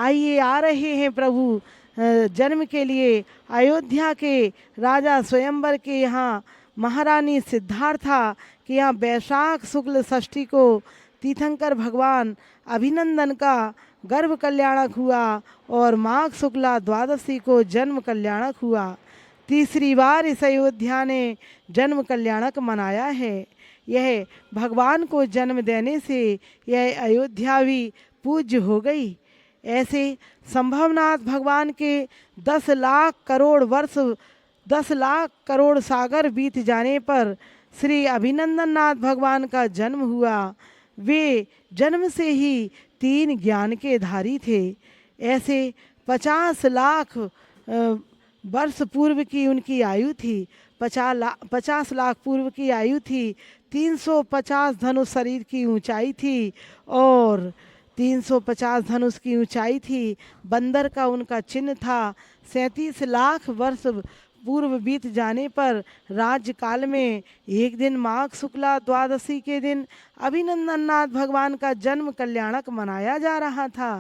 आइए, आ रहे हैं प्रभु जन्म के लिए। अयोध्या के राजा स्वयंवर के यहाँ महारानी सिद्धार्था के यहाँ वैशाख शुक्ल षष्ठी को तीर्थंकर भगवान अभिनंदन का गर्भ कल्याणक हुआ और माघ शुक्ला द्वादशी को जन्म कल्याणक हुआ। तीसरी बार इस अयोध्या ने जन्म कल्याणक मनाया है। यह भगवान को जन्म देने से यह अयोध्या भी पूज्य हो गई। ऐसे संभवनाथ भगवान के 10 लाख करोड़ वर्ष 10 लाख करोड़ सागर बीत जाने पर श्री अभिनंदन नाथ भगवान का जन्म हुआ। वे जन्म से ही 3 ज्ञान के धारी थे। ऐसे 50 लाख वर्ष पूर्व की उनकी आयु थी। 50 लाख पूर्व की आयु थी। 350 धनुष शरीर की ऊंचाई थी और 350 धनुष की ऊंचाई थी। बंदर का उनका चिन्ह था। 37 लाख वर्ष पूर्व बीत जाने पर राज्यकाल में एक दिन माघ शुक्ला द्वादशी के दिन अभिनंदन नाथ भगवान का जन्म कल्याणक मनाया जा रहा था।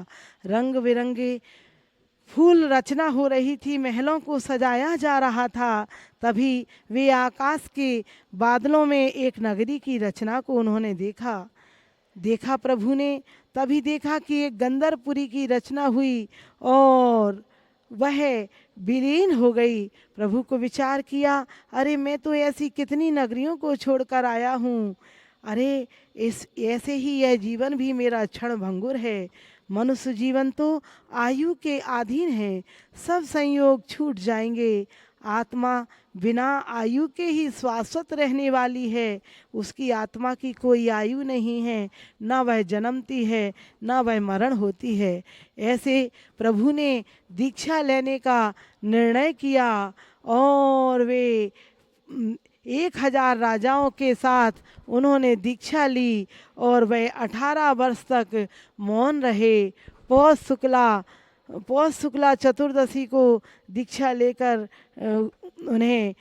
रंग बिरंगे फूल रचना हो रही थी, महलों को सजाया जा रहा था। तभी वे आकाश के बादलों में एक नगरी की रचना को उन्होंने देखा प्रभु ने। तभी देखा कि एक गंधर्वपुरी की रचना हुई और वह विलीन हो गई। प्रभु को विचार किया, अरे मैं तो ऐसी कितनी नगरियों को छोड़कर आया हूँ। अरे ऐसे ही यह जीवन भी मेरा क्षण भंगुर है। मनुष्य जीवन तो आयु के अधीन है, सब संयोग छूट जाएंगे। आत्मा बिना आयु के ही शाश्वत रहने वाली है। उसकी आत्मा की कोई आयु नहीं है, ना वह जन्मती है ना वह मरण होती है। ऐसे प्रभु ने दीक्षा लेने का निर्णय किया और वे 1000 राजाओं के साथ उन्होंने दीक्षा ली और वह 18 वर्ष तक मौन रहे। पौष शुक्ला चतुर्दशी को दीक्षा लेकर उन्हें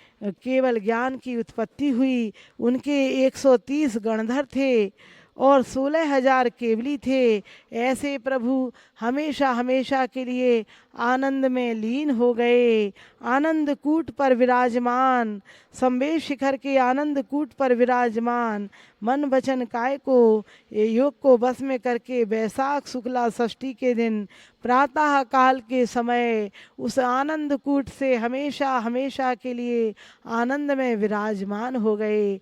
केवल ज्ञान की उत्पत्ति हुई। उनके 130 गणधर थे और 16,000 केवली थे। ऐसे प्रभु हमेशा हमेशा के लिए आनंद में लीन हो गए। आनंद कूट पर विराजमान, संवेश शिखर के आनंद कूट पर विराजमान, मन वचन काय को योग को बस में करके वैशाख शुक्ला षष्ठी के दिन प्रातः काल के समय उस आनंद कूट से हमेशा हमेशा के लिए आनंद में विराजमान हो गए।